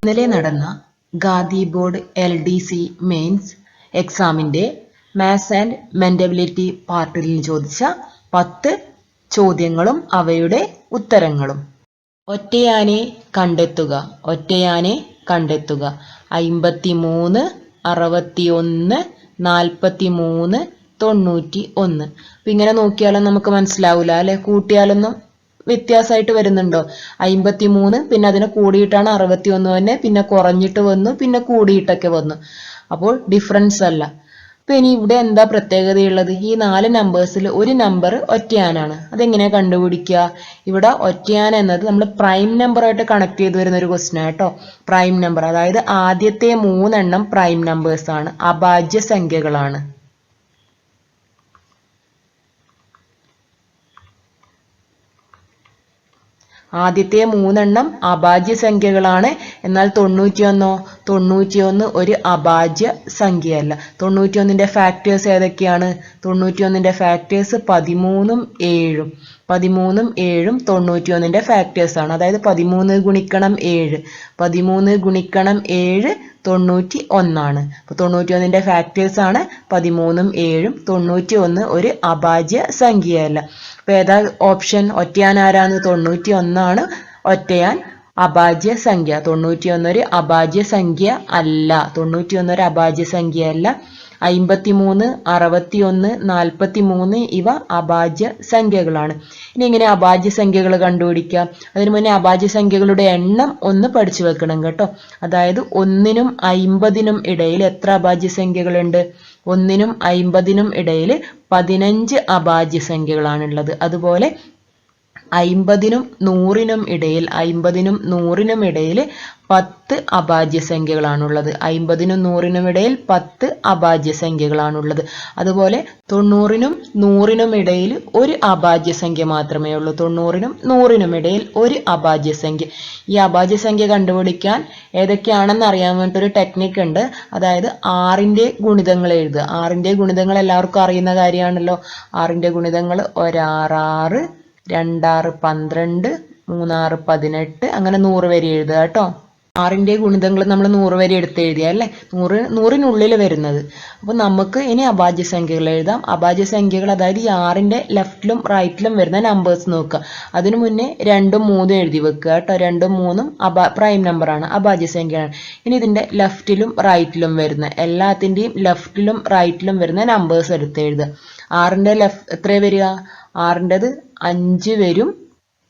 ഇന്നലെ നടന്ന khadi board LDC mains എക്സാമിന്റെ മാത്സ് ആൻഡ് മെന്റബിലിറ്റി പാർട്ടിൽ ചോദിച്ച 10 ചോദ്യങ്ങളും അവയുടെ ഉത്തരങ്ങളും. ഒറ്റയാനെ കണ്ടെത്തുക. 53, 61, 43, 91. അപ്പൊ ഇങ്ങനെ നോക്കിയാലും നമുക്ക് മനസ്സിലാവൂല അല്ലെ, കൂട്ടിയാലൊന്നും വ്യത്യാസമായിട്ട് വരുന്നുണ്ടോ? 53 പിന്നെ അതിനെ കൂടിയിട്ടാണ് 61 തന്നെ, പിന്നെ കുറഞ്ഞിട്ട് വന്നു, പിന്നെ കൂടിയിട്ടൊക്കെ വന്നു. അപ്പോൾ ഡിഫറൻസ് അല്ല. അപ്പൊ ഇനി ഇവിടെ എന്താ പ്രത്യേകതയുള്ളത്? ഈ 4 നമ്പേഴ്സിൽ ഒരു നമ്പർ ഒറ്റയാനാണ്. അതെങ്ങനെയാ കണ്ടുപിടിക്കുക? ഇവിടെ ഒറ്റയാൻ എന്നത് നമ്മൾ പ്രൈം നമ്പറായിട്ട് കണക്ട് ചെയ്ത് വരുന്ന ഒരു ക്വസ്റ്റ്യൻ ആട്ടോ. പ്രൈം നമ്പർ, അതായത് ആദ്യത്തെ 3 എണ്ണം പ്രൈം നമ്പേഴ്സ് ആണ്, അഭാജ്യ സംഖ്യകളാണ്. ആദ്യത്തെ 3 എണ്ണം അഭാജ്യ സംഖ്യകളാണ്. എന്നാൽ 91 ഒരു അഭാജ്യ സംഖ്യയല്ല. 91ന്റെ ഫാക്ടേഴ്സ് ഏതൊക്കെയാണ്? 91ന്റെ ഫാക്ടേഴ്സ് 13ഉം 7ഉം. 13ഉം 7ഉം 91ന്റെ ഫാക്ടേഴ്സ് ആണ്. അതായത് 13 ഗുണിക്കണം 7, 13 ഗുണിക്കണം 7 91 ആണ്. അപ്പൊ 91ന്റെ ഫാക്ടേഴ്സ് ആണ് 13ഉം 7ഉം. 91 ഒരു അഭാജ്യ സംഖ്യയല്ല. അപ്പൊ ഏതാ ഓപ്ഷൻ? ഒറ്റയാൻ ആരാണ്? 91 ആണ് ഒറ്റയാൻ, അഭാജ്യ സംഖ്യ. 91 ഒരു അഭാജ്യ സംഖ്യ അല്ല. 91 ഒരു അഭാജ്യ സംഖ്യ അല്ല. 53, 61, 43 ഇവ അഭാജ്യ സംഖ്യകളാണ്. ഇനി എങ്ങനെ അഭാജ്യ സംഖ്യകൾ കണ്ടുപിടിക്കാം? അതിനു മുന്നേ അഭാജ്യ സംഖ്യകളുടെ എണ്ണം ഒന്ന് പഠിച്ചു വെക്കണം കേട്ടോ. അതായത് 1നും 50നും ഇടയിൽ എത്ര അഭാജ്യ സംഖ്യകളുണ്ട്? 1നും 50നും ഇടയിൽ 15 അഭാജ്യ സംഖ്യകളാണുള്ളത്. അതുപോലെ 50നും 100നും ഇടയിൽ 10 അഭാജ്യ സംഖ്യകളാണുള്ളത്. 50നും 100നും ഇടയിൽ 10 അഭാജ്യ സംഖ്യകളാണുള്ളത്. അതുപോലെ 90നും 100നും ഇടയിൽ ഒരു അഭാജ്യ സംഖ്യ മാത്രമേ ഉള്ളൂ. 90നും 100നും ഇടയിൽ ഒരു അഭാജ്യ സംഖ്യ. ഈ അഭാജ്യ സംഖ്യ കണ്ടുപിടിക്കാൻ ഏതൊക്കെയാണെന്ന് അറിയാൻ വേണ്ടിയിട്ടൊരു ടെക്നിക്ക് ഉണ്ട്. അതായത് 6ന്റെ ഗുണിതങ്ങൾ എഴുതുക. 6ന്റെ ഗുണിതങ്ങൾ എല്ലാവർക്കും അറിയുന്ന കാര്യമാണല്ലോ. 6ന്റെ ഗുണിതങ്ങൾ 1 6 6, 2 6 12, 3 6 18, അങ്ങനെ 100 വരെ എഴുതുക കേട്ടോ. 6ന്റെ ഗുണിതങ്ങൾ നമ്മൾ 100 വരെ എടുത്ത് എഴുതിയ അല്ലേ, 100നുള്ളിൽ വരുന്നത്. അപ്പൊ നമുക്ക് ഇനി അഭാജ്യ സംഖ്യകൾ എഴുതാം. അഭാജ്യ സംഖ്യകൾ, അതായത് ഈ 6ന്റെ ലെഫ്റ്റിലും റൈറ്റിലും വരുന്ന നമ്പേഴ്സ് നോക്കുക. അതിനു മുന്നേ 2ഉം 3ഉം എഴുതി വെക്കുക കേട്ടോ. 2ഉം 3ഉം പ്രൈം നമ്പറാണ്, അഭാജ്യ സംഖ്യയാണ്. ഇനി ഇതിന്റെ ലെഫ്റ്റിലും റൈറ്റിലും വരുന്ന, എല്ലാത്തിന്റെയും ലെഫ്റ്റിലും റൈറ്റിലും വരുന്ന നമ്പേഴ്സ് എടുത്ത് എഴുതുക. 6ന്റെ ലെഫ്റ്റ് എത്ര വരിക? 6ൻ്റെത് 5 വരും,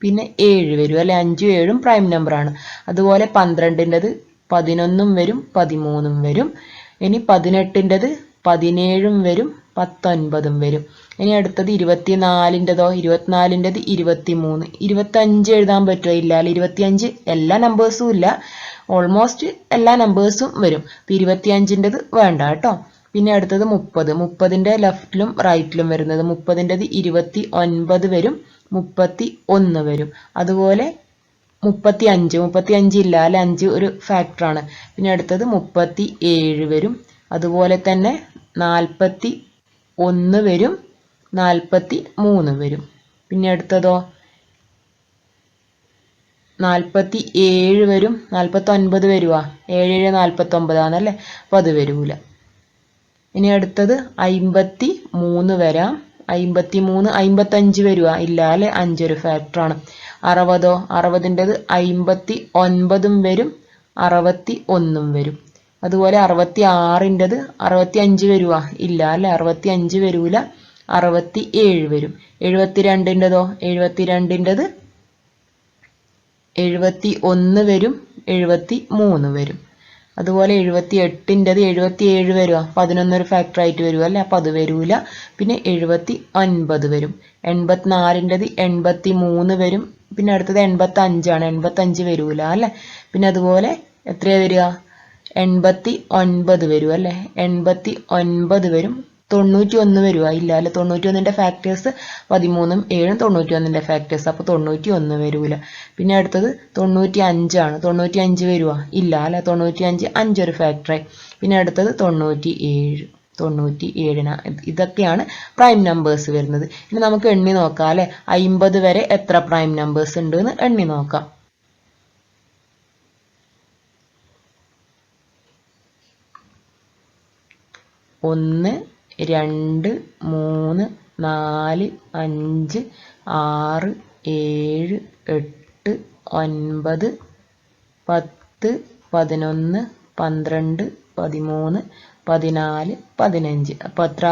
പിന്നെ 7 വരും അല്ലെ. 5ഉം 7ഉം പ്രൈം നമ്പറാണ്. അതുപോലെ 12ൻ്റെത് 11ഉം വരും, 13ഉം വരും. ഇനി 18ൻ്റെത് 17ഉം വരും, 19ഉം വരും. ഇനി അടുത്തത് 24ൻ്റെതോ? 24ൻ്റെത് 23. 25 എഴുതാൻ പറ്റുമോ? ഇല്ല അല്ലെ. 25 എല്ലാ നമ്പേഴ്സും ഇല്ല, ഓൾമോസ്റ്റ് എല്ലാ നമ്പേഴ്സും വരും. 25ൻ്റെത് വേണ്ട കേട്ടോ. പിന്നെ അടുത്തത് 30. 30ന്റെ ലെഫ്റ്റിലും റൈറ്റിലും വരുന്നത്. 30ൻ്റെത് 29 വരും, 31 വരും. അതുപോലെ 35 ഇല്ല അല്ലെ, 5 ഒരു ഫാക്ടറാണ്. പിന്നെ അടുത്തത് 37 വരും. അതുപോലെ തന്നെ 41 വരും, 43 വരും. പിന്നെ അടുത്തതോ 47 വരും, 49 വരുവാ? 7 49 ആണല്ലേ, അപ്പൊ അത് വരൂല. ഇനി അടുത്തത് 53 വരാം. 53, 55 വരുവാ? ഇല്ല അല്ലെ, 5 ഒരു ഫാക്ടറാണ്. 60, 60ൻ്റെത് 59ഉം വരും, 61ഉം വരും. അതുപോലെ 66ൻ്റെത് 65 വരുവാ? ഇല്ല അല്ലെ, 65 വരൂല, 67 വരും. 72ൻ്റെതോ? 72ൻ്റെത് 71 വരും, 73 വരും. അതുപോലെ 78ൻ്റെത് 77 വരുക? 11 ഒരു ഫാക്ടർ ആയിട്ട് വരും അല്ലെ, അപ്പൊ അത് വരൂല. പിന്നെ 79 വരും. 84ൻ്റെത് 83 വരും. പിന്നെ അടുത്തത് 85 ആണ്, 85 വരൂല അല്ലെ. പിന്നെ അതുപോലെ എത്രയാ വരിക? 89 വരും അല്ലെ, 89 വരും. 91 വരുക? ഇല്ല അല്ലെ, 91ന്റെ ഫാക്ടേഴ്സ് 13ഉം 7ഉം 91ന്റെ ഫാക്ടേഴ്സ്, അപ്പൊ 91 വരൂല. പിന്നെ അടുത്തത് 95 ആണ്. 95 വരുക? ഇല്ല അല്ലെ, 95 5 ഒരു ഫാക്ടറായി. പിന്നെ അടുത്തത് 97. 97. ഇതൊക്കെയാണ് പ്രൈം നമ്പേഴ്സ് വരുന്നത്. ഇനി നമുക്ക് എണ്ണി നോക്കാം അല്ലെ, 50 വരെ എത്ര പ്രൈം നമ്പേഴ്സ് ഉണ്ട് എന്ന് എണ്ണി നോക്കാം. 1 2 3 4 5 6 7 8 9 10 11 12 13 14 15. അപ്പോൾ എത്ര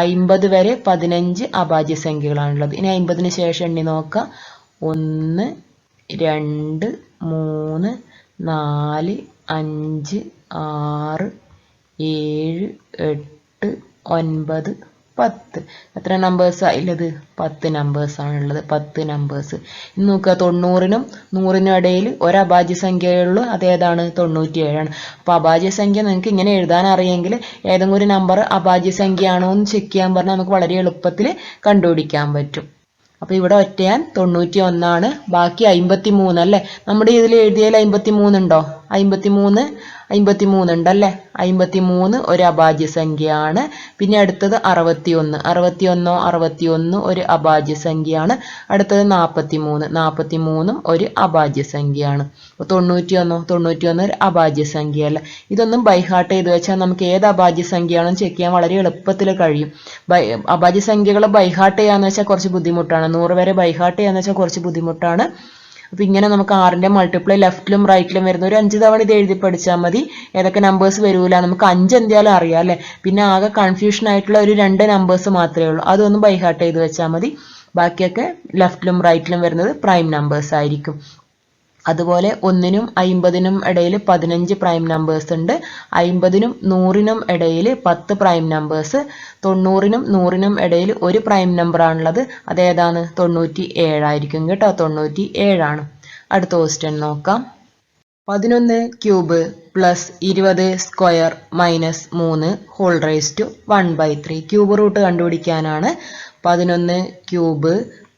50 വരെ 15 അഭാജ്യ സംഖ്യകളാണുള്ളത്. ഇനി 50ന് ശേഷം എണ്ണി നോക്കാം. 1 2 3 4 5 6 7 8 9 10. എത്ര നമ്പേഴ്സ് ആയുള്ളത്? 10 നമ്പേഴ്സ് ആണുള്ളത്. 10 നമ്പേഴ്സ്. ഇനി നോക്കുക, 90നും 100നും ഇടയിൽ ഒരു അഭാജ്യ സംഖ്യയുള്ളൂ. അതേതാണ്? 97ആണ്. അപ്പോൾ അഭാജ്യ സംഖ്യ നിങ്ങൾക്ക് ഇങ്ങനെ എഴുതാൻ അറിയെങ്കിൽ ഏതെങ്കിലും ഒരു നമ്പർ അഭാജ്യ സംഖ്യയാണോ എന്ന് ചെക്ക് ചെയ്യാൻ പറഞ്ഞാൽ നമുക്ക് വളരെ എളുപ്പത്തിൽ കണ്ടുപിടിക്കാൻ പറ്റും. അപ്പോൾ ഇവിടെ ഒറ്റയാൻ 91ആണ്. ബാക്കി 53 അല്ലേ? നമ്മുടെ ഇതിൽ എഴുതിയാൽ 53 ഉണ്ടോ? 53 ഉണ്ടല്ലേ? 53 ഒരു അഭാജ്യ സംഖ്യയാണ്. പിന്നെ അടുത്തത് 61. 61 ഒരു അഭാജ്യ സംഖ്യയാണ്. അടുത്തത് 43 ഒരു അഭാജ്യ സംഖ്യയാണ്. അപ്പോൾ 91 ഒരു അഭാജ്യ സംഖ്യ അല്ല. ഇതൊന്നും ബൈഹാർട്ട് ചെയ്ത് വെച്ചാൽ നമുക്ക് ഏത് അഭാജ്യ സംഖ്യയാണെന്ന് ചെക്ക് ചെയ്യാൻ വളരെ എളുപ്പത്തിൽ കഴിയും. അഭാജ്യ സംഖ്യകൾ ബൈഹാർട്ട് ചെയ്യാന്ന് വെച്ചാൽ കുറച്ച് ബുദ്ധിമുട്ടാണ്. 100 വരെ ബൈഹാർട്ട് ചെയ്യാന്ന് വെച്ചാൽ കുറച്ച് ബുദ്ധിമുട്ടാണ്. അപ്പോൾ ഇങ്ങനെ നമുക്ക് 6ന്റെ മൾട്ടിപ്ലൈ ലെഫ്റ്റിലും റൈറ്റിലും വരുന്ന ഒരു 5 തവണ ഇത് എഴുതി പഠിച്ചാൽ മതി. ഏതൊക്കെ നമ്പേഴ്സ് വരൂല നമുക്ക് 5 എന്തായാലും അറിയാം അല്ലേ? പിന്നെ ആകെ കൺഫ്യൂഷൻ ആയിട്ടുള്ള ഒരു 2 നമ്പേഴ്സ് മാത്രമേ ഉള്ളൂ. അതൊന്ന് ബൈഹാർട്ട് ചെയ്ത് വെച്ചാൽ മതി. ബാക്കിയൊക്കെ ലെഫ്റ്റിലും റൈറ്റിലും വരുന്നത് പ്രൈം നമ്പേഴ്സ് ആയിരിക്കും. അതുപോലെ 1നും 50നും ഇടയിൽ 15 പ്രൈം നമ്പേഴ്സ് ഉണ്ട്. 50നും 100നും ഇടയിൽ 10 പ്രൈം നമ്പേഴ്സ്. 90നും 100നും ഇടയിൽ ഒരു പ്രൈം നമ്പർ ആണുള്ളത്. അതേതാണ്? 97 ആയിരിക്കും കേട്ടോ. 97 ആണ്. അടുത്ത ക്വസ്റ്റ്യൻ നോക്കാം. 11 cube plus 20 square minus 3 whole raise to 1/3. Cube root കണ്ടുപിടിക്കാനാണ്. 11 cube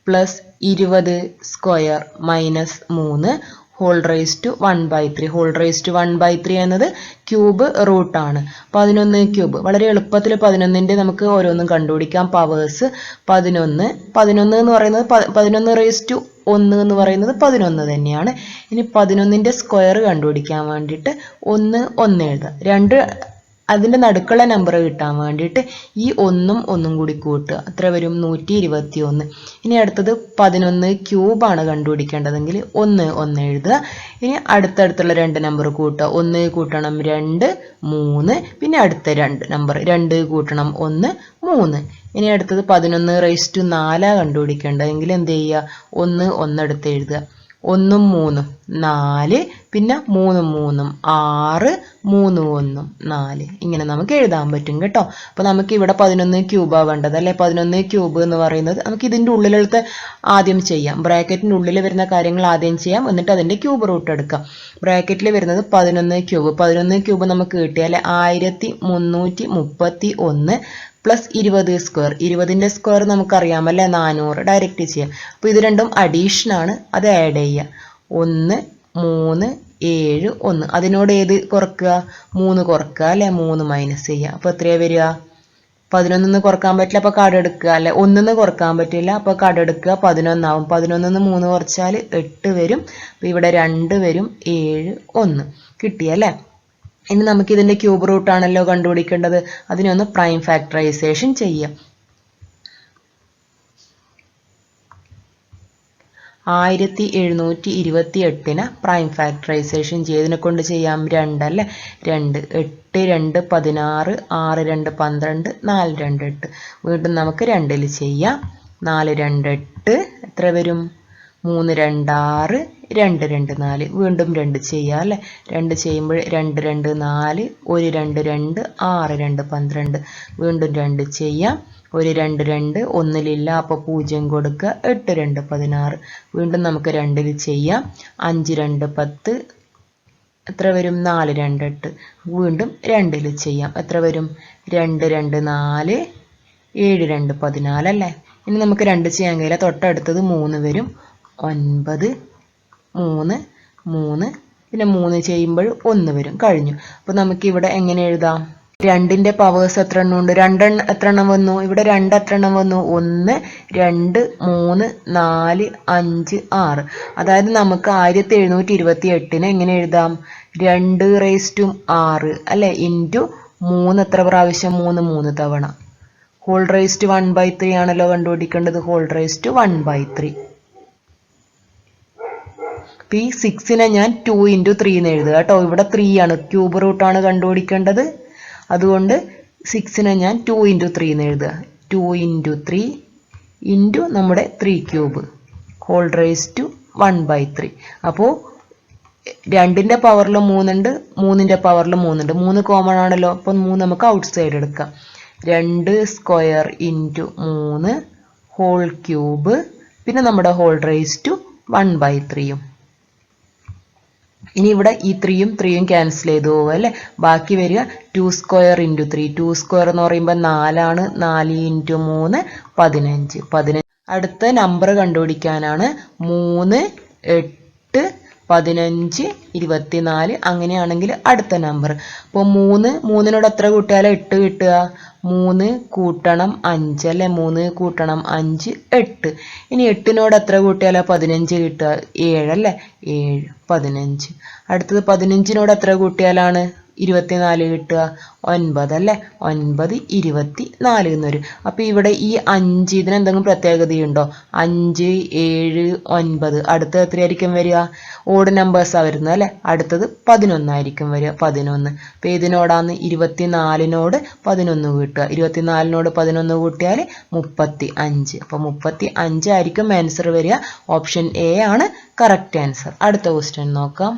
plus 20 square minus 3 whole raise to 1/3. Whole raise to 1/3 എന്നത് ക്യൂബ് റൂട്ടാണ്. 11 ക്യൂബ് വളരെ എളുപ്പത്തിൽ 11ന്റെ നമുക്ക് ഓരോന്നും കണ്ടുപിടിക്കാം. പവേഴ്സ് 11 എന്ന് പറയുന്നത് 11 റേസ് ടു 1 എന്ന് പറയുന്നത് 11 തന്നെയാണ്. ഇനി 11ന്റെ സ്ക്വയർ കണ്ടുപിടിക്കാൻ വേണ്ടിയിട്ട് 1 എഴുതുക. അതിൻ്റെ നടുക്കുള്ള നമ്പർ കിട്ടാൻ വേണ്ടിയിട്ട് ഈ 1 കൂടി കൂട്ടുക. എത്ര വരും? 121. ഇനി അടുത്തത് 11 ക്യൂബാണ് കണ്ടുപിടിക്കേണ്ടതെങ്കിൽ 1 എഴുതുക. ഇനി അടുത്തടുത്തുള്ള 2 നമ്പർ കൂട്ടുക. 1 കൂട്ടണം 2 3. പിന്നെ അടുത്ത 2 നമ്പർ 2 കൂട്ടണം 1 3. ഇനി അടുത്തത് 11 റേസ് ടു 4 കണ്ടുപിടിക്കേണ്ടതെങ്കിൽ എന്ത് ചെയ്യുക? 1 എടുത്ത് എഴുതുക. 1 3 4. പിന്നെ 3 6 3 1 4. ഇങ്ങനെ നമുക്ക് എഴുതാൻ പറ്റും കേട്ടോ. അപ്പോൾ നമുക്ക് ഇവിടെ 11 ക്യൂബാണ് വേണ്ടത് അല്ലേ? 11 ക്യൂബ് എന്ന് പറയുന്നത് നമുക്ക് ഇതിൻ്റെ ഉള്ളിലത്തെ ആദ്യം ചെയ്യാം. ബ്രാക്കറ്റിൻ്റെ ഉള്ളിൽ വരുന്ന കാര്യങ്ങൾ ആദ്യം ചെയ്യാം. എന്നിട്ട് അതിൻ്റെ ക്യൂബ് റൂട്ട് എടുക്കാം. ബ്രാക്കറ്റിൽ വരുന്നത് 11 ക്യൂബ്. 11 ക്യൂബ് നമുക്ക് കിട്ടിയാൽ 1331 പ്ലസ് 20 സ്ക്വയർ. 20ന്റെ സ്ക്വയർ നമുക്കറിയാമല്ലേ? 400. ഡയറക്റ്റ് ചെയ്യാം. അപ്പോൾ ഇത് രണ്ടും അഡീഷൻ ആണ്. അത് ആഡ് ചെയ്യുക. 1 3 7 1. അതിനോട് ഏത് കുറക്കുക? 3 കുറക്കുക അല്ലേ? 3 മൈനസ് ചെയ്യുക. അപ്പോൾ എത്രയാണ് വരിക? 11 കുറക്കാൻ പറ്റില്ല. അപ്പോൾ കാർഡ് എടുക്കുക അല്ലേ? 1 കുറക്കാൻ പറ്റില്ല. അപ്പോൾ കാർഡ് എടുക്കുക. 11 ആവും. 11 3 കുറച്ചാൽ 8 വരും. അപ്പോൾ ഇവിടെ 2 വരും. 7 1 കിട്ടിയല്ലേ? ഇനി നമുക്ക് ഇതിൻ്റെ ക്യൂബ് റൂട്ടാണല്ലോ കണ്ടുപിടിക്കേണ്ടത്. അതിനൊന്ന് പ്രൈം ഫാക്ടറൈസേഷൻ ചെയ്യാം. 1728 പ്രൈം ഫാക്ടറൈസേഷൻ ചെയ്തതിനെ കൊണ്ട് ചെയ്യാം. 2 അല്ലേ? 2 8 2 16 6 2 12 4 2 8. വീണ്ടും നമുക്ക് 2ൽ ചെയ്യാം. 4 2 8 എത്ര വരും? 3 2 6 2 2 4. വീണ്ടും 2 ചെയ്യാം അല്ലേ? 2 ചെയ്യുമ്പോൾ 2 2 4 1 2 2 6 2 12. വീണ്ടും 2 ചെയ്യാം. 1 2 2 ഒന്നിലില്ല. അപ്പോൾ 0 കൊടുക്കുക. 8 2 16. വീണ്ടും നമുക്ക് 2ൽ ചെയ്യാം. 5 2 10 എത്ര വരും? 4 2 8. വീണ്ടും 2ൽ ചെയ്യാം. എത്ര വരും? 2 2 4 7 2 14 അല്ലേ? ഇനി നമുക്ക് 2 ചെയ്യാൻ കഴിയില്ല. തൊട്ടടുത്തത് 3 വരും. 9 3 3. പിന്നെ 3 ചെയ്യുമ്പോൾ 1 വരും. കഴിഞ്ഞു. അപ്പോൾ നമുക്കിവിടെ എങ്ങനെ എഴുതാം? 2ന്റെ പവേഴ്സ് എത്ര എണ്ണം ഉണ്ട്? 2 എത്ര എണ്ണം വന്നു? ഇവിടെ 2 എത്ര എണ്ണം വന്നു? 1 2 3 4 5 6. അതായത് നമുക്ക് 1728 എങ്ങനെ എഴുതാം? 2 റേസ് ടു 6 അല്ലേ? ഇൻറ്റു 3 എത്ര പ്രാവശ്യം? 3 തവണ. ഹോൾ റേസ്റ്റ് 1/3 ആണല്ലോ കണ്ടുപിടിക്കേണ്ടത്. ഹോൾ റേസ്റ്റ് 1/3. ഈ 6നെ ഞാൻ 2 × 3 എന്ന് എഴുതുക കേട്ടോ. ഇവിടെ 3 ആണ്, ക്യൂബ് റൂട്ടാണ് കണ്ടുപിടിക്കേണ്ടത്. അതുകൊണ്ട് 6നെ ഞാൻ 2 × 3 എന്ന് എഴുതുക. 2 × 3 ഇൻറ്റു നമ്മുടെ 3 ക്യൂബ് ഹോൾ റേസ്റ്റ് 1/3. അപ്പോൾ 2ന്റെ പവറിൽ 3 ഉണ്ട്, 3ന്റെ പവറിൽ 3 ഉണ്ട്. 3 കോമൺ ആണല്ലോ, അപ്പം 3 നമുക്ക് ഔട്ട് സൈഡ് എടുക്കാം. 2 സ്ക്വയർ ഇൻറ്റു 3 ഹോൾ ക്യൂബ്, പിന്നെ നമ്മുടെ ഹോൾ റേസ്റ്റ് 1/3. ഇനി ഇവിടെ ഈ 3യും 3യും ക്യാൻസൽ ചെയ്ത് പോകും അല്ലേ. ബാക്കി വരിക 2 സ്ക്വയർ ഇൻറ്റു 3. 2 സ്ക്വയർ എന്ന് പറയുമ്പോൾ 4 ആണ്. 4 × 3 15. അടുത്ത നമ്പർ കണ്ടുപിടിക്കാനാണ്. 3, 8, 15, 24. അങ്ങനെയാണെങ്കിൽ അടുത്ത നമ്പർ. അപ്പോൾ 3നോട് എത്ര കൂട്ടിയാലും 8 കിട്ടുക? 3 കൂട്ടണം 5 അല്ലേ. 3 കൂട്ടണം 5 8. ഇനി 8നോട് എത്ര കൂട്ടിയാലാണ് 15 കിട്ടുക? 7 അല്ലേ. 7 15. അടുത്തത് 15നോട് എത്ര കൂട്ടിയാലാണ് 24 കിട്ടുക? 9 അല്ലേ. 9 24 എന്ന് വരും. അപ്പോൾ ഇവിടെ ഈ 5 ഇതിന് എന്തെങ്കിലും പ്രത്യേകതയുണ്ടോ? 5 7 9. അടുത്തത് എത്രയായിരിക്കും വരിക? ഓഡ് നമ്പേഴ്സാണ് വരുന്നത് അല്ലേ. അടുത്തത് 11 ആയിരിക്കും വരിക. 11. അപ്പോൾ ഇതിനോടാണ് 24നോട് 11 കൂട്ടുക. 24നോട് 11 കൂട്ടിയാൽ 35. അപ്പോൾ 35 ആയിരിക്കും ആൻസർ വരിക. ഓപ്ഷൻ എ ആണ് കറക്റ്റ് ആൻസർ. അടുത്ത ക്വസ്റ്റ്യൻ നോക്കാം.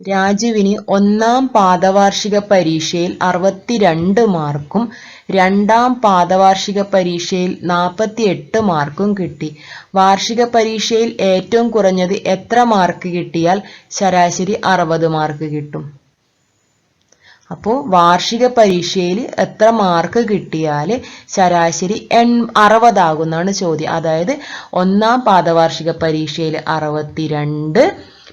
രാജുവിന് 1ാം പാദവാർഷിക പരീക്ഷയിൽ 62 മാർക്കും 2ാം പാദവാർഷിക പരീക്ഷയിൽ 48 മാർക്കും കിട്ടി. വാർഷിക പരീക്ഷയിൽ ഏറ്റവും കുറഞ്ഞത് എത്ര മാർക്ക് കിട്ടിയാൽ ശരാശരി 60 മാർക്ക് കിട്ടും? അപ്പോൾ വാർഷിക പരീക്ഷയിൽ എത്ര മാർക്ക് കിട്ടിയാൽ ശരാശരി 60 ആകുമെന്നാണ് ചോദ്യം. അതായത് 1ാം പാദവാർഷിക പരീക്ഷയിൽ 62,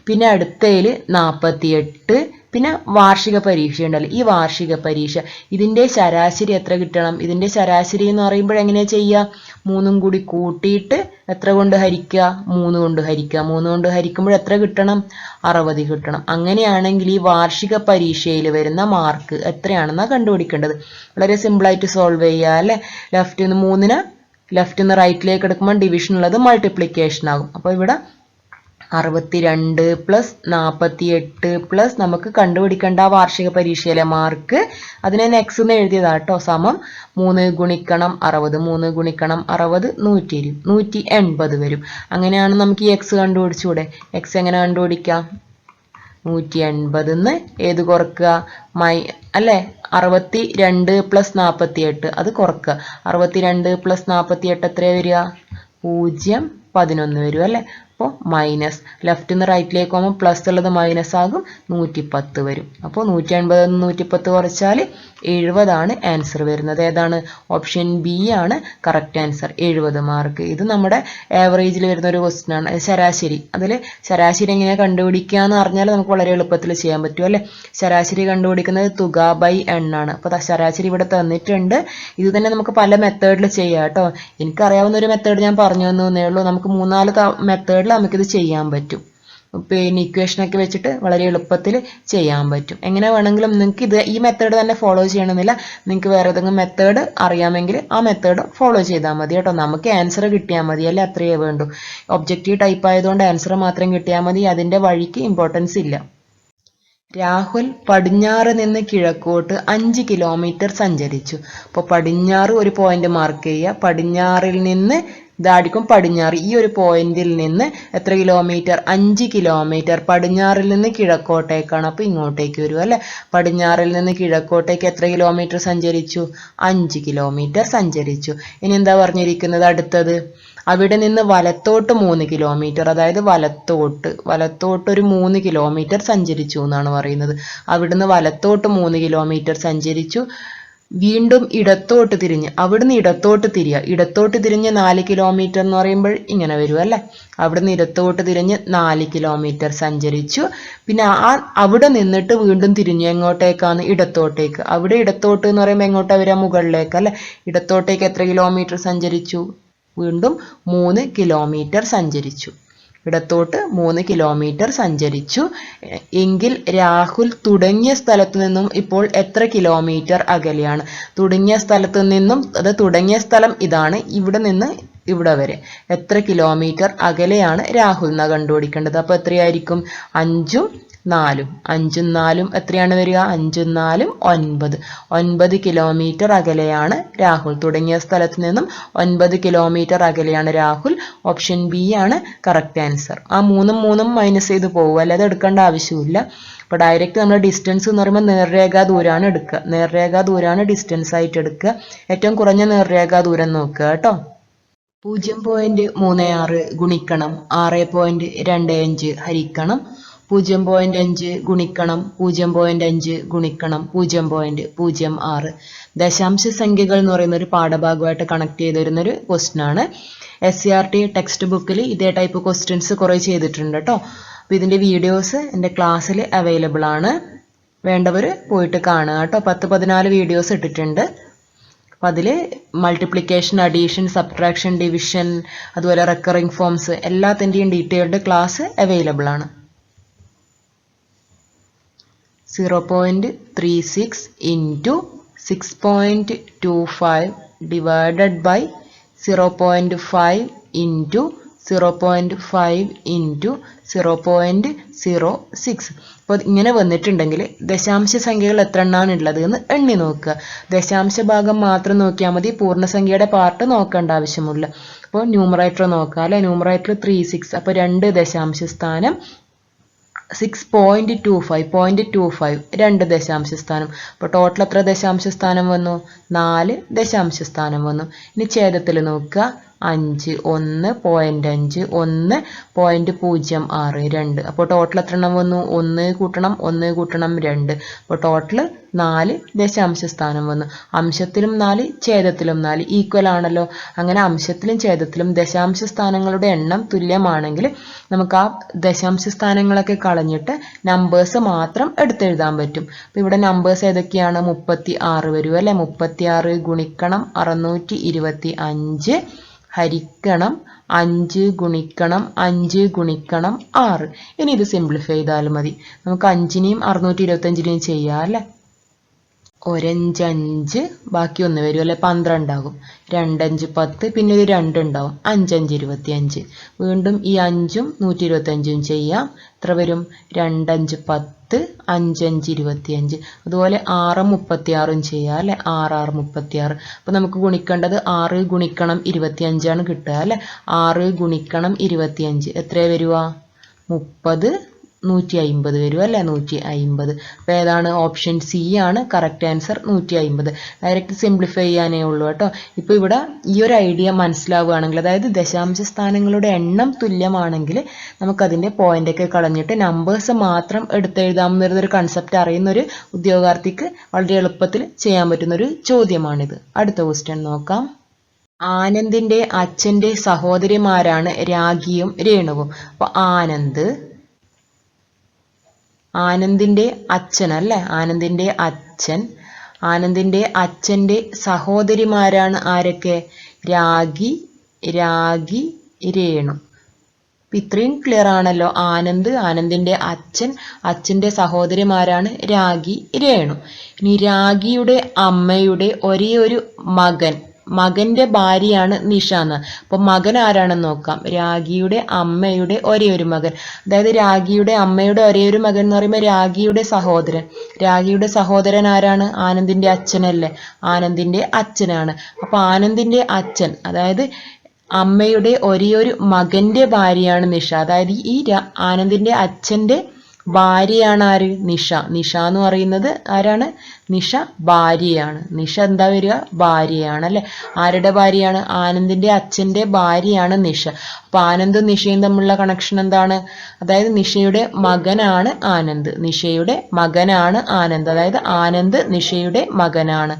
പിന്നെ അടുത്തതിൽ 48, പിന്നെ വാർഷിക പരീക്ഷ ഉണ്ടല്ലോ. ഈ വാർഷിക പരീക്ഷ ഇതിൻ്റെ ശരാശരി എത്ര കിട്ടണം? ഇതിൻ്റെ ശരാശരി എന്ന് പറയുമ്പോൾ എങ്ങനെയാണ് ചെയ്യുക? 3ഉം കൂടി കൂട്ടിയിട്ട് എത്ര കൊണ്ട് ഹരിക്കുക? 3 കൊണ്ട് ഹരിക്കുക. 3 കൊണ്ട് ഹരിക്കുമ്പോൾ എത്ര കിട്ടണം? 60 കിട്ടണം. അങ്ങനെയാണെങ്കിൽ ഈ വാർഷിക പരീക്ഷയിൽ വരുന്ന മാർക്ക് എത്രയാണെന്നാണ് കണ്ടുപിടിക്കേണ്ടത്. വളരെ സിമ്പിളായിട്ട് സോൾവ് ചെയ്യുക അല്ലേ. ലെഫ്റ്റിൽ നിന്ന് 3നെ ലെഫ്റ്റിൽ നിന്ന് റൈറ്റിലേക്ക് എടുക്കുമ്പോൾ ഡിവിഷൻ ഉള്ളത് മൾട്ടിപ്ലിക്കേഷൻ ആകും. അപ്പോൾ ഇവിടെ 62 + 48 പ്ലസ് നമുക്ക് കണ്ടുപിടിക്കേണ്ട വാർഷിക പരീക്ഷയിലെ മാർക്ക്, അതിനെ എക്സ് എന്ന് എഴുതിയതാട്ടോ, സമം 3 ഗുണിക്കണം 60. 3 ഗുണിക്കണം 60 180 വരും. അങ്ങനെയാണ് നമുക്ക് ഈ എക്സ് കണ്ടുപിടിച്ചൂടെ? എക്സ് എങ്ങനെ കണ്ടുപിടിക്കാം? 180 ഏത് കുറക്കുക? അല്ലേ 62 + 48 അത് കുറക്കുക. 62 + 48 എത്രയാണ് വരിക? 0 11 വരും അല്ലേ. അപ്പോൾ മൈനസ്, ലെഫ്റ്റിൽ നിന്ന് റൈറ്റിലേക്ക് പോകുമ്പോൾ പ്ലസ് ഉള്ളത് മൈനസ് ആകും, 110 വരും. അപ്പോൾ 180 110 കുറച്ചാൽ 70 ആണ് ആൻസർ വരുന്നത്. ഏതാണ്? ഓപ്ഷൻ ബി ആണ് കറക്റ്റ് ആൻസർ. 70 മാർക്ക്. ഇത് നമ്മുടെ ആവറേജിൽ വരുന്ന ഒരു ക്വസ്റ്റ്യൻ ആണ്. ശരാശരി, അതിൽ ശരാശരി എങ്ങനെയാണ് കണ്ടുപിടിക്കുക എന്ന് അറിഞ്ഞാൽ നമുക്ക് വളരെ എളുപ്പത്തിൽ ചെയ്യാൻ പറ്റും അല്ലേ. ശരാശരി കണ്ടുപിടിക്കുന്നത് തുക ബൈ എണ്ണാണ്. അപ്പോൾ ശരാശരി ഇവിടെ തന്നിട്ടുണ്ട്. ഇത് തന്നെ നമുക്ക് പല മെത്തേഡിൽ ചെയ്യാം കേട്ടോ. എനിക്കറിയാവുന്ന ഒരു മെത്തേഡ് ഞാൻ പറഞ്ഞു തന്നേ ഉള്ളൂ. നമുക്ക് 3-4 മെത്തേഡിൽ നമുക്കിത് ചെയ്യാൻ പറ്റും. പിന്നെ ഇക്വേഷനൊക്കെ വെച്ചിട്ട് വളരെ എളുപ്പത്തിൽ ചെയ്യാൻ പറ്റും. എങ്ങനെ വേണമെങ്കിലും നിങ്ങൾക്ക് ഈ മെത്തേഡ് തന്നെ ഫോളോ ചെയ്യണമെന്നില്ല. നിങ്ങൾക്ക് വേറെ ഏതെങ്കിലും മെത്തേഡ് അറിയാമെങ്കിൽ ആ മെത്തേഡ് ഫോളോ ചെയ്താൽ മതി കേട്ടോ. നമുക്ക് ആൻസർ കിട്ടിയാൽ മതി അല്ലേ, അത്രയേ വേണ്ടൂ. ഒബ്ജക്റ്റീവ് ടൈപ്പ് ആയതുകൊണ്ട് ആൻസർ മാത്രം കിട്ടിയാൽ മതി. അതിൻ്റെ വഴിക്ക് ഇമ്പോർട്ടൻസ് ഇല്ല. രാഹുൽ പടിഞ്ഞാറ് നിന്ന് കിഴക്കോട്ട് 5 കിലോമീറ്റർ സഞ്ചരിച്ചു. അപ്പോൾ പടിഞ്ഞാറ് ഒരു പോയിന്റ് മാർക്ക് ചെയ്യുക. പടിഞ്ഞാറിൽ നിന്ന് ഇതായിരിക്കും പടിഞ്ഞാറ്. ഈ ഒരു പോയിന്റിൽ നിന്ന് എത്ര കിലോമീറ്റർ? 5 കിലോമീറ്റർ. പടിഞ്ഞാറിൽ നിന്ന് കിഴക്കോട്ടേക്കാണ്, അപ്പോൾ ഇങ്ങോട്ടേക്ക് വരും അല്ലേ. പടിഞ്ഞാറിൽ നിന്ന് കിഴക്കോട്ടേക്ക് എത്ര കിലോമീറ്റർ സഞ്ചരിച്ചു? 5 കിലോമീറ്റർ സഞ്ചരിച്ചു. ഇനി എന്താ പറഞ്ഞിരിക്കുന്നത് അടുത്തത്? അവിടെ നിന്ന് വലത്തോട്ട് 3 കിലോമീറ്റർ, അതായത് വലത്തോട്ട് ഒരു 3 കിലോമീറ്റർ സഞ്ചരിച്ചു എന്നാണ് പറയുന്നത്. അവിടുന്ന് വലത്തോട്ട് 3 കിലോമീറ്റർ സഞ്ചരിച്ചു. വീണ്ടും ഇടത്തോട്ട് തിരിഞ്ഞ്, അവിടുന്ന് ഇടത്തോട്ട് തിരിഞ്ഞ് 4 കിലോമീറ്റർ എന്ന് പറയുമ്പോൾ ഇങ്ങനെ വരും അല്ലേ. അവിടുന്ന് ഇടത്തോട്ട് തിരിഞ്ഞ് 4 കിലോമീറ്റർ സഞ്ചരിച്ചു. പിന്നെ അവിടെ നിന്നിട്ട് വീണ്ടും തിരിഞ്ഞു. എങ്ങോട്ടേക്കാണ്? ഇടത്തോട്ടേക്ക്. അവിടെ ഇടത്തോട്ട് എന്ന് പറയുമ്പോൾ എങ്ങോട്ടാ വരിക? മുകളിലേക്ക് അല്ലേ. ഇടത്തോട്ടേക്ക് എത്ര കിലോമീറ്റർ സഞ്ചരിച്ചു? വീണ്ടും 3 കിലോമീറ്റർ സഞ്ചരിച്ചു. ഇടത്തോട്ട് 3 കിലോമീറ്റർ സഞ്ചരിച്ചു എങ്കിൽ രാഹുൽ തുടങ്ങിയ സ്ഥലത്തു നിന്നും ഇപ്പോൾ എത്ര കിലോമീറ്റർ അകലെയാണ്? തുടങ്ങിയ സ്ഥലത്തു നിന്നും, അത് തുടങ്ങിയ സ്ഥലം ഇതാണ്, ഇവിടെ നിന്ന് ഇവിടെ വരെ എത്ര കിലോമീറ്റർ അകലെയാണ് രാഹുൽ എന്നാ കണ്ടുപിടിക്കേണ്ടത്. അപ്പോൾ എത്രയായിരിക്കും? 5ഉം 4ഉം 5ഉം 4ഉം എത്രയാണ് വരിക? 5ഉം 4ഉം 9. 9 കിലോമീറ്റർ അകലെയാണ് രാഹുൽ. തുടങ്ങിയ സ്ഥലത്ത് നിന്നും 9 കിലോമീറ്റർ അകലെയാണ് രാഹുൽ. ഓപ്ഷൻ ബി ആണ് കറക്റ്റ് ആൻസർ. ആ 3ഉം 3ഉം മൈനസ് ചെയ്ത് പോകും, അല്ലാതെ എടുക്കേണ്ട ആവശ്യമില്ല. അപ്പോൾ ഡയറക്റ്റ് നമ്മൾ ഡിസ്റ്റൻസ് എന്ന് പറയുമ്പോൾ നേർരേഖാ ദൂരമാണ് എടുക്കുക. നേർരേഖാ ദൂരമാണ് ഡിസ്റ്റൻസ് ആയിട്ട് എടുക്കുക. ഏറ്റവും കുറഞ്ഞ നേർരേഖാ ദൂരം നോക്കുക കേട്ടോ. 0.36 ഗുണിക്കണം 6.25 ഹരിക്കണം 0.5 ഗുണിക്കണം 0.5 ഗുണിക്കണം 0.06. ദശാംശ സംഖ്യകൾ എന്ന് പറയുന്ന ഒരു പാഠഭാഗമായിട്ട് കണക്ട് ചെയ്ത് വരുന്നൊരു ക്വസ്റ്റ്യൻ ആണ്. SCRT ടെക്സ്റ്റ് ബുക്കിൽ ഇതേ ടൈപ്പ് ക്വസ്റ്റ്യൻസ് കുറേ ചെയ്തിട്ടുണ്ട് കേട്ടോ. അപ്പോൾ ഇതിൻ്റെ വീഡിയോസ് എൻ്റെ ക്ലാസ്സിൽ അവൈലബിൾ ആണ്, വേണ്ടവർ പോയിട്ട് കാണുക കേട്ടോ. 10-14 വീഡിയോസ് ഇട്ടിട്ടുണ്ട്. അപ്പോൾ അതിൽ മൾട്ടിപ്ലിക്കേഷൻ, അഡീഷൻ, സബ്ട്രാക്ഷൻ, ഡിവിഷൻ, അതുപോലെ റെക്കറിംഗ് ഫോംസ് എല്ലാത്തിൻ്റെയും ഡീറ്റെയിൽഡ് ക്ലാസ് അവൈലബിൾ ആണ്. 0.36 into 6.25 divided by 0.5 into 0.5 into 0.06. അപ്പോൾ ഇങ്ങനെ വന്നിട്ടുണ്ടെങ്കിൽ ദശാംശ സംഖ്യകൾ എത്ര എണ്ണമാണ് ഉള്ളത് എന്ന് എണ്ണി നോക്കുക. ദശാംശ ഭാഗം മാത്രം നോക്കിയാൽ മതി, പൂർണ്ണസംഖ്യയുടെ പാർട്ട് നോക്കേണ്ട ആവശ്യമില്ല. അപ്പോൾ ന്യൂമറേറ്റർ നോക്കുക അല്ലേ. ന്യൂമറേറ്റർ 36, അപ്പോൾ 2 ദശാംശ സ്ഥാനം 6.25 2 ദശാംശ സ്ഥാനം. അപ്പോൾ ടോട്ടൽ എത്ര ദശാംശ സ്ഥാനം വന്നു? 4 ദശാംശ സ്ഥാനം വന്നു. ഇനി ഛേദത്തിൽ നോക്കുക. 5 1.5 1.06 2. അപ്പോൾ ടോട്ടൽ എത്ര എണ്ണം വന്നു? 1 കൂട്ടണം 1 കൂട്ടണം 2. അപ്പോൾ ടോട്ടൽ 4 ദശാംശ സ്ഥാനം വന്നു. അംശത്തിലും 4 ഛേദത്തിലും 4 ഈക്വൽ ആണല്ലോ. അങ്ങനെ അംശത്തിലും ഛേദത്തിലും ദശാംശ സ്ഥാനങ്ങളുടെ എണ്ണം തുല്യമാണെങ്കിൽ നമുക്ക് ആ ദശാംശ സ്ഥാനങ്ങളൊക്കെ കളഞ്ഞിട്ട് നമ്പേഴ്സ് മാത്രം എടുത്തെഴുതാൻ പറ്റും. അപ്പോൾ ഇവിടെ നമ്പേഴ്സ് ഏതൊക്കെയാണ്? 36 വരും അല്ലേ. 36 ഗുണിക്കണം 625 ഹരിക്കണം 5 ഗുണിക്കണം 5 ഗുണിക്കണം 6. ഇനി ഇത് സിംപ്ലിഫൈ ചെയ്താൽ മതി. നമുക്ക് 5നെയും 625നെയും ചെയ്യാം അല്ലേ. 1 5 5, ബാക്കി 1 വരും അല്ലെ, 12 ആകും. 2 5 10, പിന്നെ ഒരു 2 ഉണ്ടാവും. 5 5 25. വീണ്ടും ഈ 5ഉം 125ഉം ചെയ്യാം. എത്ര വരും? 2 5 10, 5 5 25. അതുപോലെ 6 36ഉം ചെയ്യാം അല്ലെ. 6 6 36. അപ്പോൾ നമുക്ക് ഗുണിക്കേണ്ടത് 6 ഗുണിക്കണം 25 ആണ് കിട്ടുക അല്ലെ. 6 ഗുണിക്കണം 25 എത്രയാണ് വരിക? 30 150 വരും അല്ലേ. 150. അപ്പോൾ ഏതാണ്? ഓപ്ഷൻ സി ആണ് കറക്റ്റ് ആൻസർ. 150. ഡയറക്റ്റ് സിംപ്ലിഫൈ ചെയ്യാനേ ഉള്ളൂ കേട്ടോ. ഇപ്പോൾ ഇവിടെ ഈ ഒരു ഐഡിയ മനസ്സിലാവുകയാണെങ്കിൽ, അതായത് ദശാംശ സ്ഥാനങ്ങളുടെ എണ്ണം തുല്യമാണെങ്കിൽ നമുക്കതിൻ്റെ പോയിന്റൊക്കെ കളഞ്ഞിട്ട് നമ്പേഴ്സ് മാത്രം എടുത്തെഴുതാമെന്നൊരു കൺസെപ്റ്റ് അറിയുന്നൊരു ഉദ്യോഗാർത്ഥിക്ക് വളരെ എളുപ്പത്തിൽ ചെയ്യാൻ പറ്റുന്നൊരു ചോദ്യമാണിത്. അടുത്ത ക്വസ്റ്റ്യൻ നോക്കാം. ആനന്ദിൻ്റെ അച്ഛൻ്റെ സഹോദരിമാരാണ് രാഖിയും രേണുവും. അപ്പോൾ ആനന്ദിൻ്റെ അച്ഛൻ അല്ലേ. ആനന്ദിൻ്റെ അച്ഛൻ്റെ സഹോദരിമാരാണ് ആരൊക്കെ? രാഖി, രേണു. അപ്പം ഇത്രയും ക്ലിയർ ആണല്ലോ. ആനന്ദിൻ്റെ അച്ഛൻ്റെ സഹോദരിമാരാണ് രാഖി, രേണു. ഇനി രാഖിയുടെ അമ്മയുടെ ഒരേ ഒരു മകന്റെ ഭാര്യയാണ് നിഷ എന്ന്. അപ്പോൾ മകൻ ആരാണെന്ന് നോക്കാം. രാഖിയുടെ അമ്മയുടെ ഒരേ ഒരു മകൻ, അതായത് രാഖിയുടെ അമ്മയുടെ ഒരേ ഒരു മകൻ എന്ന് പറയുമ്പോൾ രാഖിയുടെ സഹോദരൻ ആരാണ്? ആനന്ദിൻ്റെ അച്ഛനല്ലേ. ആനന്ദിൻ്റെ അച്ഛനാണ്. അപ്പോൾ ആനന്ദിൻ്റെ അച്ഛൻ, അതായത് അമ്മയുടെ ഒരേ ഒരു മകന്റെ ഭാര്യയാണ് നിഷ. അതായത് ഈ ആനന്ദിൻ്റെ അച്ഛൻ്റെ ഭാര്യയാണ് ആര്? നിഷ. നിഷ എന്ന് പറയുന്നത് ആരാണ്? നിഷ ഭാര്യയാണ്. നിഷ എന്താ വരിക? ഭാര്യയാണ് അല്ലെ. ആരുടെ ഭാര്യയാണ്? ആനന്ദിൻ്റെ അച്ഛൻ്റെ ഭാര്യയാണ് നിഷ. അപ്പോൾ ആനന്ദും നിഷയും തമ്മിലുള്ള കണക്ഷൻ എന്താണ്? അതായത് നിഷയുടെ മകനാണ് ആനന്ദ്. അതായത് ആനന്ദ് നിഷയുടെ മകനാണ്.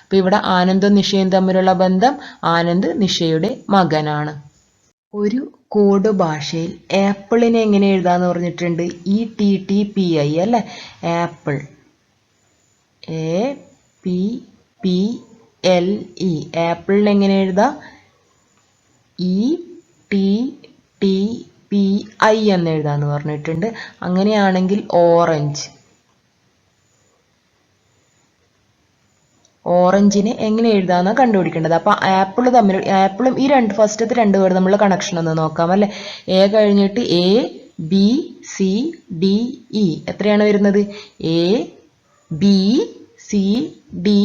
അപ്പോൾ ഇവിടെ ആനന്ദും നിഷയും തമ്മിലുള്ള ബന്ധം ആനന്ദ് നിഷയുടെ മകനാണ്. ഒരു കോഡ് ഭാഷയിൽ ആപ്പിളിനെ എങ്ങനെ എഴുതാന്ന് പറഞ്ഞിട്ടുണ്ട്? ETTPI അല്ലേ. Apple APPLE. ആപ്പിളിനെ എങ്ങനെ എഴുതാം? EPPLE TTPI എന്ന് എഴുതാന്ന് പറഞ്ഞിട്ടുണ്ട്. അങ്ങനെയാണെങ്കിൽ ഓറഞ്ചിനെ എങ്ങനെ എഴുതാന്ന് കണ്ടുപിടിക്കേണ്ടത്. അപ്പൊ ആപ്പിളും ഈ ഫസ്റ്റത്തെ രണ്ട് വേർഡ് തമ്മിലുള്ള കണക്ഷൻ ഒന്ന് നോക്കാം അല്ലെ. എ കഴിഞ്ഞിട്ട് ABCDE എത്രയാണ് വരുന്നത്? ABCDE.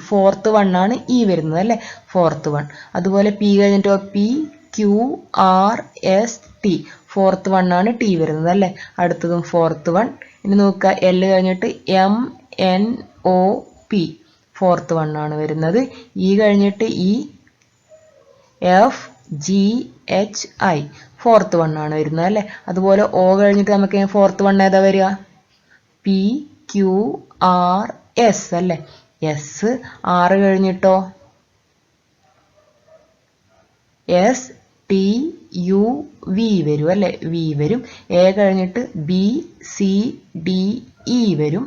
ഫോർത്ത് വൺ ആണ് ഇ വരുന്നത് അല്ലെ, ഫോർത്ത് വൺ. അതുപോലെ പി കഴിഞ്ഞിട്ടോ PQRST. ഫോർത്ത് വൺ ആണ് ടി വരുന്നത് അല്ലെ, അടുത്തതും ഫോർത്ത് വൺ. ഇനി നോക്കുക, എൽ കഴിഞ്ഞിട്ട് MNOP. ഫോർത്ത് വൺ ആണ് വരുന്നത്. ഇ കഴിഞ്ഞിട്ട് EFGHI. ഫോർത്ത് വൺ ആണ് വരുന്നത് അല്ലെ. അതുപോലെ ഓ കഴിഞ്ഞിട്ട് നമുക്ക് ഫോർത്ത് വൺ ഏതാ വരിക? PQRS അല്ലെ, എസ്. ആറ് കഴിഞ്ഞിട്ടോ STUV വരും അല്ലെ, വി വരും. എ കഴിഞ്ഞിട്ട് BCDE വരും.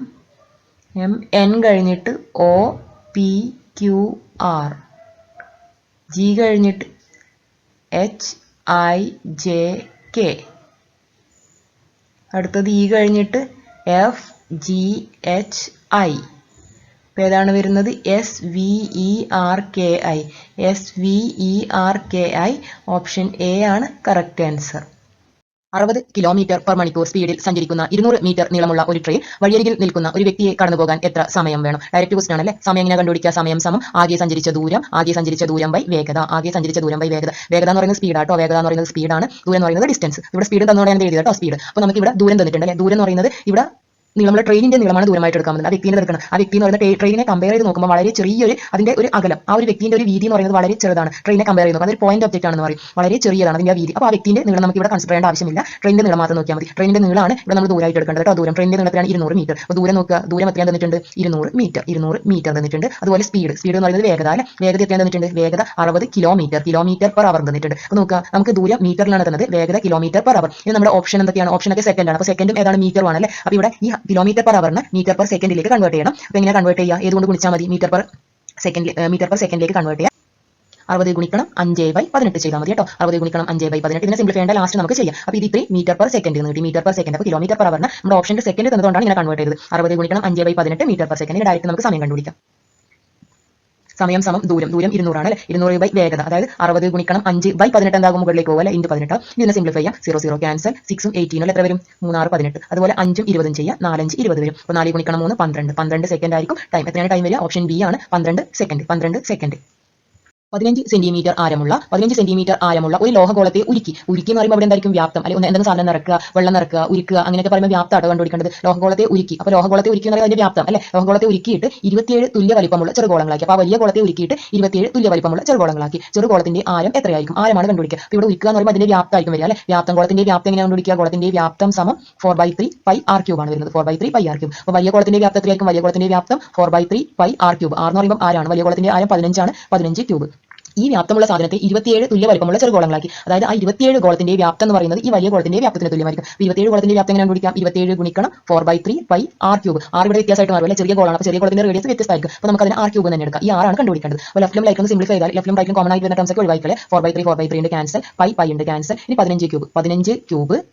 എൻ കഴിഞ്ഞിട്ട് OPQR. ജി കഴിഞ്ഞിട്ട് HIJK. അടുത്തത് ഇ കഴിഞ്ഞിട്ട് FGHI. അപ്പോൾ ഏതാണ് വരുന്നത്? SVERKI. SVERKI. ഓപ്ഷൻ എ ആണ് കറക്റ്റ് ആൻസർ. 60 km/മണിക്കൂർ സ്പീഡിൽ സഞ്ചരിക്കുന്ന 200 മീറ്റർ നീളമുള്ള ഒരു ട്രെയിൻ വഴിയരികിൽ നിൽക്കുന്ന ഒരു വ്യക്തിയെ കടന്നുപോകാൻ എത്ര സമയം വേണം? ഡയറക്റ്റ് ക്വസ്റ്റൻ ആണല്ലേ. സമയം എങ്ങനെ കണ്ടുപിടിക്കുക? സമയം സമം ആകെ സഞ്ചരിച്ച ദൂരം ബൈ വേഗത. വേഗത എന്ന് പറയുന്നത് സ്പീഡ് ആട്ടോ. വേഗത എന്ന് പറയുന്നത് സ്പീഡാണ്, ദൂരം എന്ന് പറയുന്നത് ഡിസ്റ്റൻസ്. ഇവിടെ സ്പീഡ് തന്നോടെ ഞാൻ എഴുതി കേട്ടോ, സ്പീഡ്. അപ്പോൾ നമുക്ക് ഇവിടെ ദൂരം തന്നിട്ടുണ്ട് അല്ലേ. ദൂരം എന്ന് പറയുന്നത് ഇവിടെ നീളമുള്ള ട്രെയിനിന്റെ നീളമാണ് ദൂരമായിട്ട് എടുക്കാൻ പറ്റുന്നത്. ആ വ്യക്തിനെ എടുക്കണം. ആ വ്യക്തി എന്ന് പറയുന്നത് ട്രെയിനെ കമ്പയർ ചെയ്ത് നോക്കുമ്പോൾ വളരെ ചെറിയൊരു അതിന്റെ ഒരു അകലം, ആ ഒരു വ്യക്തിന്റെ ഒരു വീതി എന്ന് പറയുന്നത് വളരെ ചെറുതാണ്. ട്രെയിനെ കമ്പയർ ചെയ്ത് നോക്കുക, അതൊരു പോയിന്റ് ഒബ്ജക്റ്റ് ആണെന്ന് പറയും. വളരെ ചെറിയതാണ് അതിന്റെ വീതി. അപ്പോൾ ആ വ്യക്തിന്റെ നീളം നമുക്ക് ഇവിടെ കൺസിഡർ ചെയ്യേണ്ട ആവശ്യമില്ല. ട്രെയിനിന്റെ നീളം മാത്രം നോക്കിയാൽ മതി. ട്രെയിനിന്റെ നീളമാണ് ഇവിടെ നമ്മൾ ദൂരമായിട്ട് എടുക്കേണ്ടത് കേട്ടോ. ദൂരം ട്രെയിനിന്റെ നീളത്തിലാണ് 200 മീറ്റർ. അപ്പോൾ ദൂരം നോക്കുക, ദൂരം എത്രയാണ് തന്നിട്ടുണ്ട്? 200 മീറ്റർ തന്നിട്ടുണ്ട്. അതുപോലെ സ്പീഡ് എന്ന് പറയുന്നത് വേഗത അല്ലെ. വേഗത എത്രയാണ് തന്നിട്ടുണ്ട്? വേഗത 60 km/h തന്നിട്ടുണ്ട്. അപ്പോൾ നോക്കുക, നമുക്ക് ദൂരം മീറ്ററിലാണ് തന്നത്, വേഗത km/h. ഇനി നമ്മുടെ ഓപ്ഷൻ എന്തൊക്കെയാണ്? ഓപ്ഷനൊക്കെ സെക്കൻഡ് ആണ്. അപ്പോൾ സെക്കൻഡും ഏതാണ്? മീറ്ററും ആണ് അല്ലേ. അപ്പോൾ ഇവിടെ ഈ km/h മീറ്റർ പെർ സെക്കൻഡിലേക്ക് കൺവേർട്ട് ചെയ്യണം. അപ്പോൾ എങ്ങനെ കൺവേർട്ട് ചെയ്യുക? ഏതുകൊണ്ട് ഗുണിച്ചാൽ മതി? മീറ്റർ പെർ സെക്കൻഡിലേക്ക് കൺവേർട്ട് ചെയ്യുക. 60 ഗുണിക്കണം 5/18 ചെയ്താൽ മതി കേട്ടോ. 60 ഗുണിക്കണം 5/18. ഇതിനെ സിംപ്ലിഫൈ ചെയ്യേണ്ട ലാസ്റ്റ് നമുക്ക് ചെയ്യാം. അപ്പോൾ ഇത് 3 മീറ്റർ പെർ സെക്കൻഡ് എന്ന് കിട്ടി. Metre per second. അപ്പോൾ km/h നമ്മുടെ ഓപ്ഷന്റെ സെക്കൻഡ് തന്നതുകൊണ്ടാണ് ഇങ്ങനെ കൺവേർട്ട് ചെയ്തത്. 60 ഗുണിക്കണം 5/18 മീറ്റർ പെർ സെക്കൻഡ്. ഡയറക്റ്റ് നമുക്ക് സമയം കണ്ടുപിടിക്കാം. സമയം സമം ദൂരം 200 ആണ് അല്ലേ. 200 ബൈ വേഗത, അതായത് 60 ഗുണിക്കണം 5/18 എന്താകും? മുകളിലേക്ക് പോകും അല്ലെ, ഇൻറ്റു 18. ഇതിനെ സിംപ്ലിഫൈ ചെയ്യാം. 0 ക്യാൻസൽ. 6ഉം 18 എത്ര വരും? 3 6 18. അതുപോലെ 5ഉം 20ഉം ചെയ്യാം. 4 5 20 വരും. അപ്പോൾ 4 ഗുണിക്കണം 3 12. 12 സെക്കൻഡ് ആയിരിക്കും ടൈം. എത്രയാണ് ടൈം വരിക? ഓപ്ഷൻ ബി ആണ് 12 സെക്കൻഡ്. 15 സെന്റിമീറ്റർ ആരമുള്ള ഒരു ലോഹഗോളത്തെ ഉരുക്കി എന്ന് പറയുമ്പോൾ അവിടെ എന്തായിരിക്കും? വ്യാപ്തം അല്ലെ. എന്തെങ്കിലും സാധനം നിറക്കുക, വെള്ളം നിറക്കുക, ഉരുക്കുക, അങ്ങനെയൊക്കെ പറയുമ്പോൾ വ്യാപ്തമാട്ടോ കണ്ടുപിടിക്കേണ്ടത്. ലോഹഗോളത്തെ ഉരുക്കി. അപ്പോൾ ലോഹഗോളത്തെ ഉരുക്കി എന്ന് പറയുന്നത് അതിന്റെ വ്യാപ്തം അല്ലെ. ലോഹഗോളത്തെ ഉരുക്കിയിട്ട് 27 തുല്യ വലിപ്പമുള്ള ചെറുഗോളങ്ങളാക്കി. അപ്പോൾ ആ വലിയ ഗോളത്തെ ഉരുക്കിയിട്ട് 27 തുല്യ വലിപ്പമുള്ള ചെറുഗോളങ്ങളാക്കി. ചെറുഗോളത്തിന്റെ ആരം എത്രയായിരിക്കും? ആരമാണ് കണ്ടുപിടിക്കുക. അപ്പോൾ ഇവിടെ ഉരുക്കുക എന്ന് പറയുമ്പോൾ അതിന്റെ വ്യാപ്തമായിരിക്കും വരിക അല്ലെ. ഗോളത്തിന്റെ വ്യാപ്തം എങ്ങനെ കണ്ടുപിടിക്കുക? ഗോളത്തിന്റെ വ്യാപ്തം സമം 4/3 πr³ ആണ് വരുന്നത്. 4/3 πr³. അപ്പോൾ വലിയ ഗോളത്തിന്റെ വ്യാപ്തം എത്രയായിരിക്കും? വലിയ ഗോളത്തിന്റെ വ്യാപ്തം 4/3 πr³. r എന്ന് പറയുമ്പോൾ ആരാണ്? വലിയ ഗോളത്തിന്റെ ആരം 15 ആണ്. 15³ ഈ വ്യാപ്തമുള്ള സാധനത്തെ 27 തുല്യ വലിപ്പമുള്ള ചെറുഗോളങ്ങളാക്കി. അതായത് ആ 27 ഗോളത്തിന്റെ വ്യാപ്തം എന്ന് പറയുന്നത് ഈ വലിയ ഗോളത്തിന്റെ വ്യാപ്തത്തിന് തുല്യമായിരിക്കും. 27 ഗോളത്തിന്റെ വ്യാപ്തം എങ്ങനെ കണ്ടുപിടിക്കാം? 27 ഗുണിക്കണം 4/3 πr³. r ഇവിടെ വ്യത്യാസമായിട്ട് മാറും അല്ലെ. ചെറിയ ഗോളാണ്. അപ്പോൾ ചെറിയ ഗോളത്തിന്റെ റേഡിയസ് വ്യത്യസ്തമായിരിക്കും. അപ്പോൾ നമുക്ക് അതിനെ r³ തന്നെ എടുക്കാം. ഈ r ആണ് കണ്ടുപിടിക്കേണ്ടത്. അപ്പോൾ ലെഫ്റ്റിലും റൈറ്റിലും സിംപ്ലിഫൈ ചെയ്താൽ ലെഫ്റ്റിലും റൈറ്റിലും കോമൺ ആയിട്ട് വരുന്ന ടേംസ് ഒക്കെ ഒഴിവാക്കിയാൽ 4/3 ഉണ്ട് ക്യാൻസൽ, ഉണ്ട് ക്യാൻസൽ. ഇനി 15³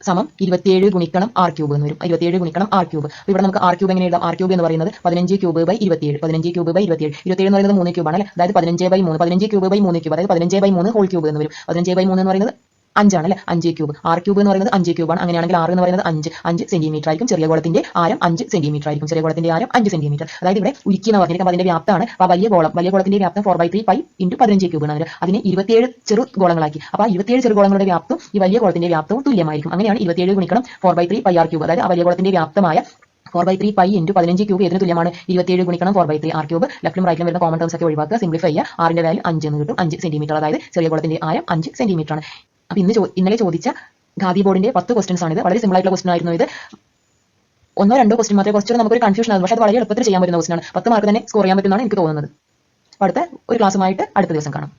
സമം 27 ഗുണിക്കണം r³ എന്ന് വരും. 27 ഗുണിക്കണം r³. അപ്പോൾ ഇവിടെ നമുക്ക് r³ എങ്ങനെ എഴുതാം? r³ എന്ന് പറയുന്നത് 15³ / 27 എന്ന് പറയുന്നത് 3³ ആണ് അല്ലേ. അതായത് 15/3 അതായത് 15/3 ഹോൾ ക്യൂബ് എന്ന് വരും. 15/3 എന്ന് പറയുന്നത് 5 ആണ് അല്ലേ. 5³ r³ എന്ന് പറയുന്നത് 5³ ആണ്. അങ്ങനെയാണെങ്കിൽ r എന്ന് പറയുന്നത് 5 സെന്റിമീറ്റർ ആയിരിക്കും. ചെറിയ ഗോളത്തിന്റെ ആരം 5 സെന്റിമീറ്റർ ആയിരിക്കും. അതായത് ഇവിടെ ഉരുക്കി എന്ന് പറഞ്ഞിരിക്കുമ്പോൾ അതിന്റെ വ്യാപ്തമാണ്. അപ്പോൾ വലിയ ഗോളത്തിന്റെ വ്യാപ്തം 4/3 π × 15³ ആണ്. അതിനെ 27 ചെറു ഗോളങ്ങളാക്കി. അപ്പോൾ ആ 27 ചെറു ഗോളങ്ങളുടെ വ്യാപ്തം ഈ വലിയ ഗോളത്തിന്റെ വ്യാപ്തവും തുല്യമായിരിക്കും. അങ്ങനെയാണ് 27 ഗുണിക്കണം 4/3 πr³. അതായത് ആ വലിയ ഗോളത്തിന്റെ വ്യാപ്തമായ 4/3 π × 15³ ഏതിന് തുല്യമാണ്? 27 ഗുണിക്കണം 4/3 r³. ലെഫ്റ്റിലും റൈറ്റിലും വരുന്ന കോമൺ ടേംസ് ഒക്കെ ഒഴിവാക്കുക, സിംപ്ലിഫൈ ചെയ്യുക. r ന്റെ വാല്യൂ 5 എന്ന് കിട്ടും. 5 സെന്റിമീറ്റർ. അതായത് ചെറിയ ഗോളത്തിന്റെ ആരം 5 സെന്റിമീറ്റർ ആണ്. അപ്പോൾ ഇന്നലെ ചോദിച്ച ഖാദി ബോർഡിന്റെ 10 ക്വസ്റ്റൻസ് ആണിത്. വളരെ സിമ്പിൾ ആയിട്ടുള്ള ക്വസ്റ്റൻ ആയിരുന്നു ഇത്. 1 2 ക്വസ്റ്റൻ മാത്രമേ കുറച്ചൊരു നമുക്കൊരു കൺഫ്യൂഷൻ ആയിരുന്നു. പക്ഷേ അത് വളരെ എളുപ്പത്തിൽ ചെയ്യാൻ പറ്റുന്ന ക്വസ്റ്റൻ ആണ്. 10 മാർക്ക് തന്നെ സ്കോർ ചെയ്യാൻ പറ്റുന്നതാണ് എനിക്ക് തോന്നുന്നത്. അടുത്ത ഒരു ക്ലാസ്സുമായിട്ട് അടുത്ത ദിവസം കാണാം.